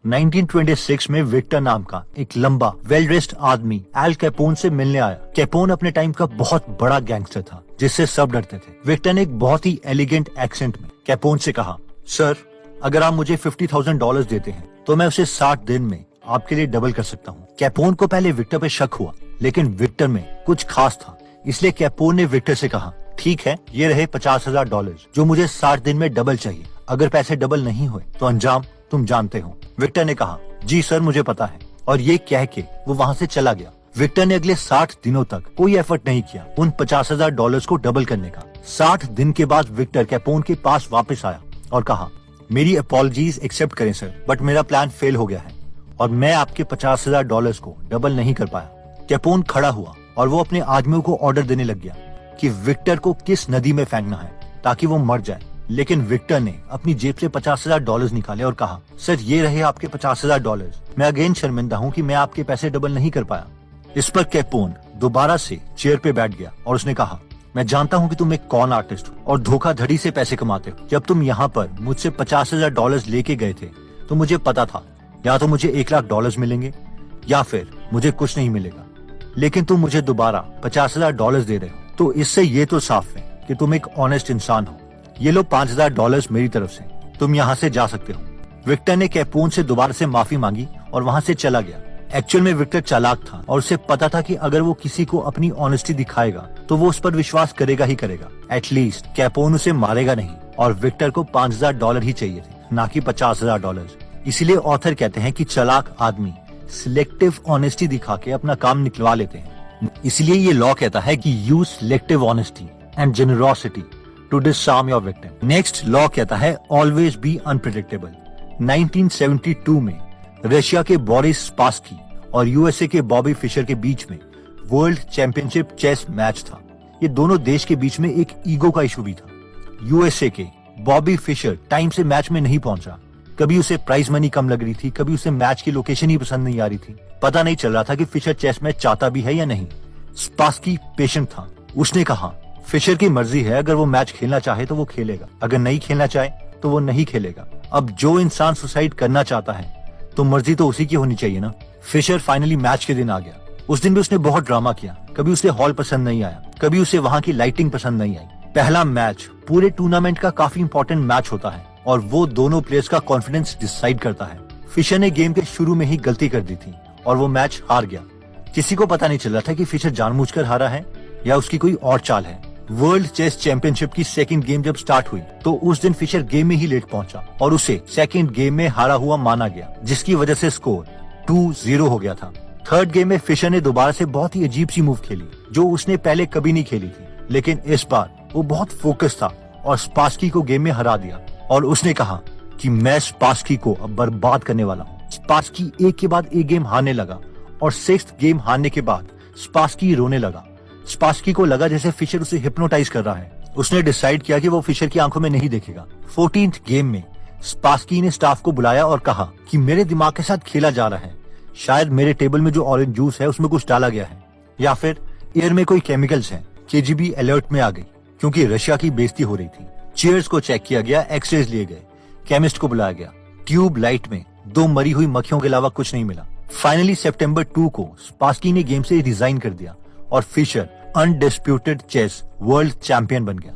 1926 में विक्टर नाम का एक लंबा वेल ड्रेस्ड आदमी एल कैपोन से मिलने आया। कैपोन अपने टाइम का बहुत बड़ा गैंगस्टर था जिससे सब डरते थे। विक्टर ने एक बहुत ही एलिगेंट एक्सेंट में कैपोन से कहा, सर अगर आप मुझे $50,000 देते हैं तो मैं उसे 60 दिन में आपके लिए डबल कर सकता हूँ। कैपोन को पहले विक्टर पे शक हुआ, लेकिन विक्टर में कुछ खास था, इसलिए कैपोन ने विक्टर से कहा, ठीक है ये रहे $50,000 जो मुझे 60 दिन में डबल चाहिए। अगर पैसे डबल नहीं हुए तो अंजाम तुम जानते हो। विक्टर ने कहा, जी सर मुझे पता है, और ये कह के वो वहाँ से चला गया। विक्टर ने अगले 60 दिनों तक कोई एफर्ट नहीं किया उन $50,000 को डबल करने का। 60 दिन के बाद विक्टर कैपोन के पास वापस आया और कहा, मेरी अपॉलजीज एक्सेप्ट करें सर, बट मेरा प्लान फेल हो गया है और मैं आपके $50,000 को डबल नहीं कर पाया। कैपोन खड़ा हुआ और वो अपने आदमियों को ऑर्डर देने लग गया कि विक्टर को किस नदी में फेंकना है ताकि वो मर जाए। लेकिन विक्टर ने अपनी जेब से $50,000 निकाले और कहा, सर ये रहे आपके $50,000। मैं अगेन शर्मिंदा हूँ कि मैं आपके पैसे डबल नहीं कर पाया। इस पर कैपोन दोबारा से चेयर पे बैठ गया और उसने कहा, मैं जानता हूँ कि तुम एक कॉन आर्टिस्ट हो और धोखाधड़ी से पैसे कमाते हो। जब तुम यहाँ पर मुझसे $50,000 लेके गए थे तो मुझे पता था या तो मुझे $1,00,000 मिलेंगे या फिर मुझे कुछ नहीं मिलेगा, लेकिन तुम मुझे दोबारा $50,000 दे रहे हो, तो इससे ये तो साफ है कि तुम एक ऑनेस्ट इंसान हो। ये लो $5,000 मेरी तरफ से, तुम यहाँ से जा सकते हो। विक्टर ने कैपोन से दोबारा से माफी मांगी और वहाँ से चला गया। एक्चुअल में विक्टर चालाक था और उसे पता था कि अगर वो किसी को अपनी ऑनेस्टी दिखाएगा तो वो उस पर विश्वास करेगा ही करेगा। एटलीस्ट कैपोन उसे मारेगा नहीं और विक्टर को $5,000 ही चाहिए थे, ना कि $50,000। इसीलिए ऑथर कहते हैं कि चालाक आदमी सिलेक्टिव ऑनेस्टी दिखा के अपना काम निकलवा लेते हैं। इसलिए ये लॉ कहता है कि use selective honesty and generosity to disarm your victim. Next law कहता है ऑलवेज बी अनप्रेडिक्टेबल। 1972 में रशिया के बोरिस स्पासकी और यूएसए के बॉबी फिशर के बीच में वर्ल्ड चैंपियनशिप चेस मैच था। ये दोनों देश के बीच में एक ईगो का इशू भी था। यूएसए के बॉबी फिशर टाइम से मैच में नहीं पहुंचा। कभी उसे प्राइज मनी कम लग रही थी, कभी उसे मैच की लोकेशन ही पसंद नहीं आ रही थी। पता नहीं चल रहा था कि फिशर चेस मैच चाहता भी है या नहीं। स्पासकी पेशेंट था। उसने कहा, फिशर की मर्जी है, अगर वो मैच खेलना चाहे तो वो खेलेगा, अगर नहीं खेलना चाहे तो वो नहीं खेलेगा। अब जो इंसान सुसाइड करना चाहता है तो मर्जी तो उसी की होनी चाहिए ना। फिशर फाइनली मैच के दिन आ गया। उस दिन भी उसने बहुत ड्रामा किया। कभी उसे हॉल पसंद नहीं आया, कभी उसे वहाँ की लाइटिंग पसंद नहीं आई। पहला मैच पूरे टूर्नामेंट का काफी इंपॉर्टेंट मैच होता है और वो दोनों प्लेयर्स का कॉन्फिडेंस डिसाइड करता है। फिशर ने गेम के शुरू में ही गलती कर दी थी और वो मैच हार गया। किसी को पता नहीं चल रहा था कि फिशर जानबूझकर हारा है या उसकी कोई और चाल है। वर्ल्ड चेस चैंपियनशिप की सेकंड गेम जब स्टार्ट हुई तो उस दिन फिशर गेम में ही लेट पहुंचा और उसे सेकंड गेम में हारा हुआ माना गया, जिसकी वजह से स्कोर 2-0 हो गया था। थर्ड गेम में फिशर ने दोबारा से बहुत ही अजीब सी मूव खेली जो उसने पहले कभी नहीं खेली थी, लेकिन इस बार वो बहुत फोकस था और स्पासकी को गेम में हरा दिया और उसने कहा कि मैं स्पासकी को अब बर्बाद करने वाला हूँ। स्पासकी एक के बाद एक गेम हारने लगा और 6th गेम हारने के बाद स्पासकी रोने लगा। स्पासकी को लगा जैसे फिशर उसे हिप्नोटाइज कर रहा है। उसने डिसाइड किया कि वो फिशर की आंखों में नहीं देखेगा। 14th गेम में स्पासकी ने स्टाफ को बुलाया और कहा कि मेरे दिमाग के साथ खेला जा रहा है, शायद मेरे टेबल में जो ऑरेंज जूस है उसमें कुछ डाला गया है या फिर एयर में कोई केमिकल्स हैं। केजीबी अलर्ट में आ गई क्योंकि रशिया की बेइज्जती हो रही थी। चेयर्स को चेक किया गया, एक्सरेज लिए गए, केमिस्ट को बुलाया गया। ट्यूब लाइट में 2 मरी हुई मक्खियों के अलावा कुछ नहीं मिला। फाइनली सितंबर 2 को स्पासकी ने गेम से रिजाइन कर दिया और Fischer undisputed chess world champion बन गया।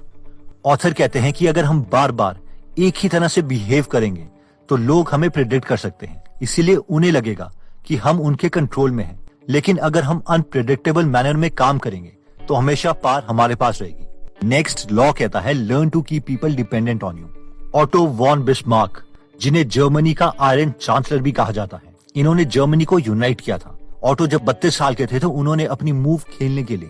ऑथर कहते हैं कि अगर हम बार बार एक ही तरह से बिहेव करेंगे तो लोग हमें प्रेडिक्ट कर सकते हैं, इसीलिए उन्हें लगेगा कि हम उनके कंट्रोल में हैं। लेकिन अगर हम अनप्रेडिक्टेबल मैनर में काम करेंगे तो हमेशा पार हमारे पास रहेगी। नेक्स्ट लॉ कहता है learn to keep people dependent on you. Otto von Bismarck, जिन्हें जर्मनी का आयरन चांसलर भी कहा जाता है, इन्होंने जर्मनी को यूनाइट किया था। ऑटो जब 32 साल के थे तो उन्होंने अपनी मूव खेलने के लिए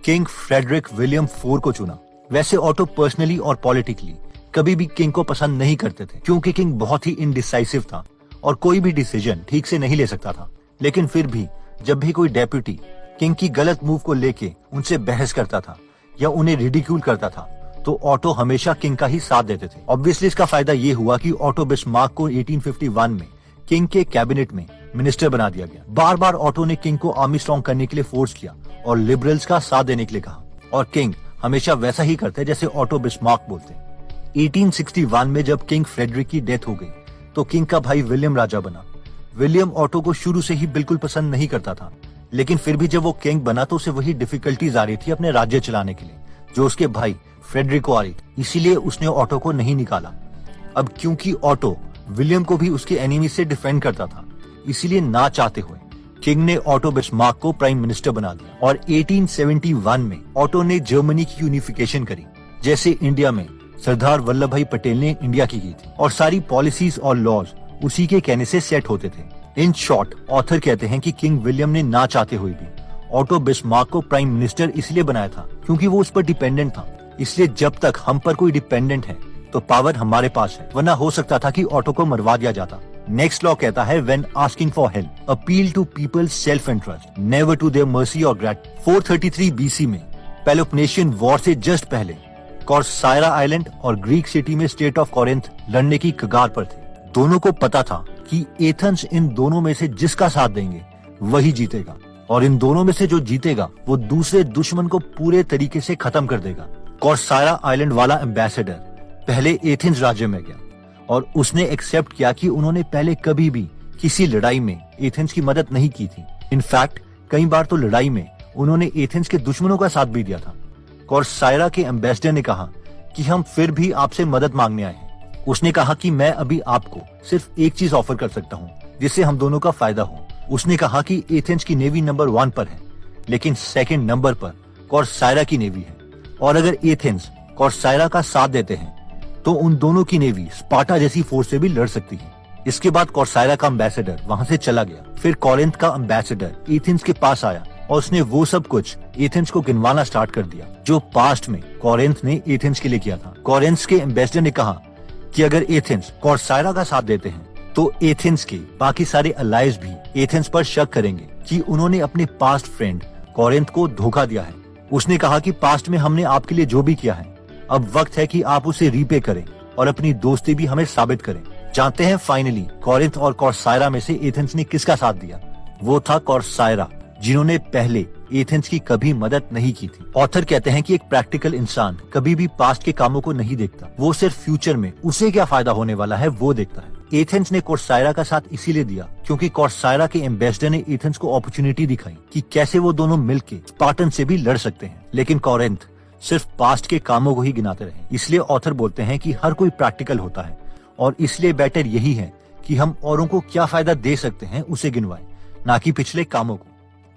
किंग फ्रेडरिक विलियम 4 को चुना। वैसे ऑटो पर्सनली और पॉलिटिकली कभी भी किंग को पसंद नहीं करते थे क्योंकि किंग बहुत ही इनडिसाइसिव था और कोई भी डिसीजन ठीक से नहीं ले सकता था। लेकिन फिर भी जब भी कोई डेप्यूटी किंग की गलत मूव को लेके उनसे बहस करता था या उन्हें रिडिक्यूल करता था तो ऑटो हमेशा किंग का ही साथ देते थे। ऑब्वियसली इसका फायदा ये हुआ कि ऑटो बिस्मार्क को 1851 में किंग के कैबिनेट में मिनिस्टर बना दिया गया। बार बार ऑटो ने किंग को आर्मी स्ट्रॉन्ग करने के लिए फोर्स किया और लिबरल्स का साथ देने के लिए कहा और किंग हमेशा वैसा ही करते जैसे ऑटो बिस्मार्क बोलते। 1861 में जब किंग फ्रेडरिक की डेथ हो गई तो किंग का भाई विलियम राजा बना। विलियम ऑटो को शुरू से ही बिल्कुल पसंद नहीं करता था, लेकिन फिर भी जब वो किंग बना तो उसे वही डिफिकल्टीज आ रही थी अपने राज्य चलाने के लिए जो उसके भाई फ्रेडरिक को आ रही थी, इसीलिए उसने ऑटो को नहीं निकाला। अब क्योंकि ऑटो विलियम को भी उसके एनिमी से डिफेंड करता था, इसीलिए ना चाहते हुए किंग ने ऑटो बिस्मार्क को प्राइम मिनिस्टर बना दिया और 1871 में ऑटो ने जर्मनी की यूनिफिकेशन करी, जैसे इंडिया में सरदार वल्लभ भाई पटेल ने इंडिया की थी, और सारी पॉलिसीज और लॉज उसी के कहने से सेट होते थे। इन शॉर्ट ऑथर कहते हैं कि किंग विलियम ने ना चाहते हुए भी ऑटो बिस्मार्क को प्राइम मिनिस्टर इसलिए बनाया था क्योंकि वो उस पर डिपेंडेंट था। इसलिए जब तक हम पर कोई डिपेंडेंट है तो पावर हमारे पास है, वरना हो सकता था कि ऑटो को मरवा दिया जाता। नेक्स्ट लॉ कहता है when asking for help appeal to people's self interest never to their mercy और ग्रेट। 433 बीसी में पेलोपनेशियन वॉर से जस्ट पहले कॉर्सायरा आइलैंड और ग्रीक सिटी में स्टेट ऑफ कोरिंथ लड़ने की कगार पर थे। दोनों को पता था कि एथेंस इन दोनों में से जिसका साथ देंगे वही जीतेगा, और इन दोनों में से जो जीतेगा वो दूसरे दुश्मन को पूरे तरीके से खत्म कर देगा। कॉर्सायरा आइलैंड वाला एम्बेसडर पहले एथेंस राज्य में गया और उसने एक्सेप्ट किया कि उन्होंने पहले कभी भी किसी लड़ाई में एथेंस की मदद नहीं की थी। इनफैक्ट कई बार तो लड़ाई में उन्होंने एथेंस के दुश्मनों का साथ भी दिया था। कॉर्सायरा के एम्बेसडर ने कहा कि हम फिर भी आपसे मदद मांगने आए हैं। उसने कहा कि मैं अभी आपको सिर्फ एक चीज ऑफर कर सकता हूँ जिससे हम दोनों का फायदा हो। उसने कहा कि एथेंस की नेवी नंबर 1 पर है, लेकिन सेकंड नंबर पर कॉर्सायरा की नेवी है, और अगर एथेंस कॉर्सायरा का साथ देते हैं तो उन दोनों की नेवी स्पार्टा जैसी फोर्स से भी लड़ सकती है। इसके बाद कॉर्सायरा का एम्बेसडर वहाँ से चला गया। फिर कोरिंथ का एम्बेसडर एथेंस के पास आया और उसने वो सब कुछ एथेंस को गिनवाना स्टार्ट कर दिया जो पास्ट में कोरिंथ ने एथेंस के लिए किया था। कोरिंथ के एम्बेसडर ने कहा कि अगर एथेंस कॉर्सायरा का साथ देते हैं तो एथेंस के बाकी सारे अलाइज भी एथेंस पर शक करेंगे कि उन्होंने अपने पास्ट फ्रेंड कोरिंथ को धोखा दिया है। उसने कहा कि पास्ट में हमने आपके लिए जो भी किया है अब वक्त है कि आप उसे रीपे करें और अपनी दोस्ती भी हमें साबित करें। जानते हैं फाइनली कोरिंथ और कॉर्सायरा में से एथेंस ने किसका साथ दिया? वो था कॉर्सायरा, जिन्होंने पहले एथेंस की कभी मदद नहीं की थी। ऑथर कहते हैं कि एक प्रैक्टिकल इंसान कभी भी पास्ट के कामों को नहीं देखता, वो सिर्फ फ्यूचर में उसे क्या फायदा होने वाला है वो देखता है। एथेंस ने कॉर्सायरा का साथ इसीलिए दिया क्योंकि कॉर्सायरा के एम्बेसडर ने एथेंस को अपॉर्चुनिटी दिखाई कि कैसे वो दोनों मिलके स्पार्टन से भी लड़ सकते हैं, लेकिन कोरिंथ सिर्फ पास्ट के कामों को ही गिनाते रहे। इसलिए ऑथर बोलते हैं कि हर कोई प्रैक्टिकल होता है और इसलिए बेटर यही है कि हम औरों को क्या फायदा दे सकते हैं उसे गिनवाएं, ना कि पिछले कामों को।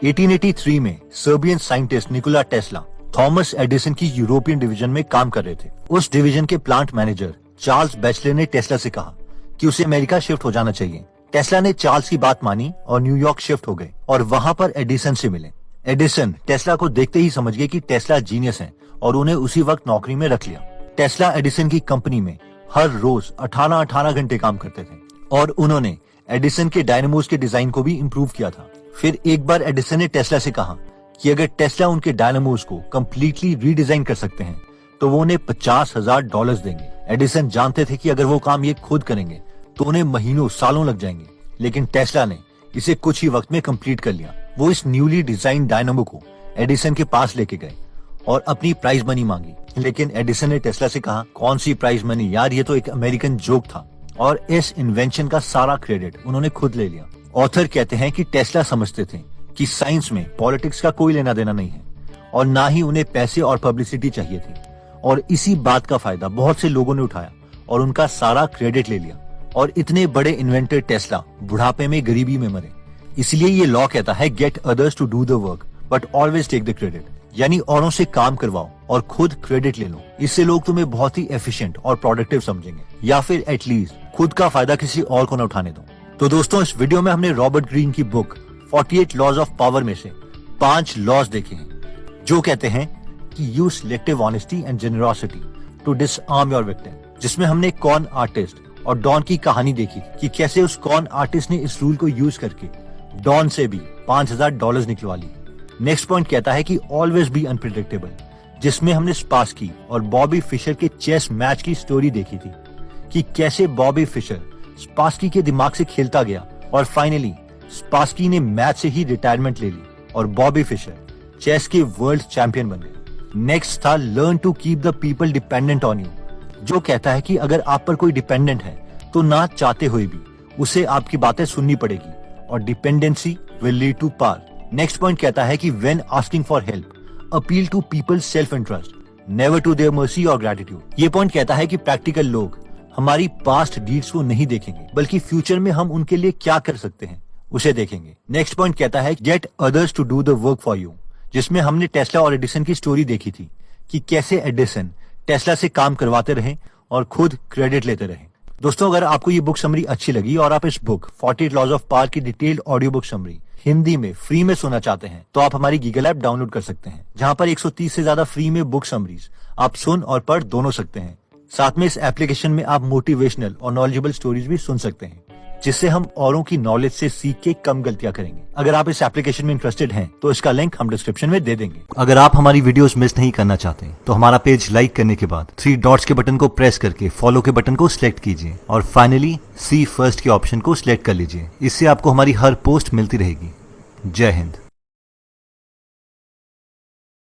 1883 में Serbian scientist Nikola Tesla Thomas Edison की यूरोपियन डिवीजन में काम कर रहे थे। उस डिवीजन के प्लांट मैनेजर चार्ल्स बैचलर ने टेस्ला से कहा कि उसे अमेरिका शिफ्ट हो जाना चाहिए। टेस्ला ने चार्ल्स की बात मानी और न्यूयॉर्क शिफ्ट हो गए और वहाँ पर एडिसन से मिले। एडिसन टेस्ला को देखते ही समझ गए कि टेस्ला जीनियस है और उन्हें उसी वक्त नौकरी में रख लिया। टेस्ला एडिसन की कंपनी में हर रोज 18 घंटे काम करते थे और उन्होंने एडिसन के डायनामोस के डिजाइन को भी इम्प्रूव किया था। फिर एक बार एडिसन ने टेस्ला से कहा कि अगर टेस्ला उनके डायनामोस को कम्प्लीटली रीडिजाइन कर सकते हैं तो वो उन्हें $50,000 देंगे। एडिसन जानते थे कि अगर वो काम ये खुद करेंगे तो उन्हें महीनों सालों लग जाएंगे, लेकिन टेस्ला ने इसे कुछ ही वक्त में कंप्लीट कर लिया। वो इस न्यूली डिजाइन डायनामो को एडिसन के पास लेके गए और अपनी प्राइज मनी मांगी, लेकिन एडिसन ने टेस्ला से कहा कौन सी प्राइज मनी यार, ये तो एक अमेरिकन जोक था, और इस इन्वेंशन का सारा क्रेडिट उन्होंने खुद ले लिया। ऑथर कहते हैं कि टेस्ला समझते थे कि साइंस में पॉलिटिक्स का कोई लेना देना नहीं है और ना ही उन्हें पैसे और पब्लिसिटी चाहिए थी, और इसी बात का फायदा बहुत से लोगों ने उठाया और उनका सारा क्रेडिट ले लिया, और इतने बड़े इन्वेंटर टेस्ला बुढ़ापे में गरीबी में मरे। इसलिए ये लॉ कहता है get others to do the work but always take the credit, यानी औरों से काम करवाओ और खुद क्रेडिट ले लो। इससे लोग तुम्हें बहुत ही एफिशिएंट और प्रोडक्टिव समझेंगे, या फिर एटलीस्ट खुद का फायदा किसी और को न उठाने दो। तो दोस्तों, इस वीडियो में हमने रॉबर्ट ग्रीन की बुक 48 लॉज ऑफ पावर में से 5 लॉज देखे हैं जो कहते हैं कि use selective honesty and generosity to disarm your victim, जिसमें हमने कॉन आर्टिस्ट और डॉन की कहानी देखी कि कैसे उस कॉन आर्टिस्ट ने इस रूल को यूज करके डॉन से भी $5,000 निकलवा ली। नेक्स्ट पॉइंट कहता है कि ऑलवेज बी अनप्रिडिक्टेबल, जिसमें हमने स्पार्की और बॉबी फिशर के चेस मैच की स्टोरी देखी थी कि कैसे बॉबी फिशर स्पार्की के दिमाग से खेलता गया और फाइनली स्पार्की ने मैच से ही रिटायरमेंट ले ली और बॉबी फिशर चेस के वर्ल्ड चैंपियन बन गए। नेक्स्ट था learn to keep the people dependent on you, जो कहता है कि अगर आप पर कोई डिपेंडेंट है तो ना चाहते हुए भी उसे आपकी बातें सुननी पड़ेगी और dependency will lead to par. Next point कहता है कि when asking for help appeal to people's self interest, never to their mercy और ग्रेटिट्यूड। ये पॉइंट कहता है कि प्रैक्टिकल लोग हमारी पास्ट डीड्स को नहीं देखेंगे, बल्कि फ्यूचर में हम उनके लिए क्या कर सकते हैं उसे देखेंगे। नेक्स्ट पॉइंट कहता है get others to do the work for you, जिसमें हमने टेस्ला और एडिसन की स्टोरी देखी थी कि कैसे एडिसन टेस्ला से काम करवाते रहे और खुद क्रेडिट लेते रहे। दोस्तों, अगर आपको ये बुक समरी अच्छी लगी और आप इस बुक 48 लॉज ऑफ पावर की detailed audio book summary Hindi में फ्री में सुनना चाहते हैं तो आप हमारी गीगल ऐप डाउनलोड कर सकते हैं, जहां पर 130 से ज्यादा फ्री में बुक समरीज आप सुन और पढ़ दोनों सकते हैं। साथ में इस एप्लीकेशन में आप मोटिवेशनल और नॉलेजेबल स्टोरीज भी सुन सकते हैं, जिससे हम औरों की नॉलेज से सीख के कम गलतियां करेंगे। अगर आप इस एप्लीकेशन में इंटरेस्टेड हैं तो इसका लिंक हम डिस्क्रिप्शन में दे देंगे। अगर आप हमारी वीडियोस मिस नहीं करना चाहते तो हमारा पेज लाइक करने के बाद 3 डॉट्स के बटन को प्रेस करके फॉलो के बटन को सिलेक्ट कीजिए और फाइनली सी फर्स्ट के ऑप्शन को सिलेक्ट कर लीजिए। इससे आपको हमारी हर पोस्ट मिलती रहेगी। जय हिंद।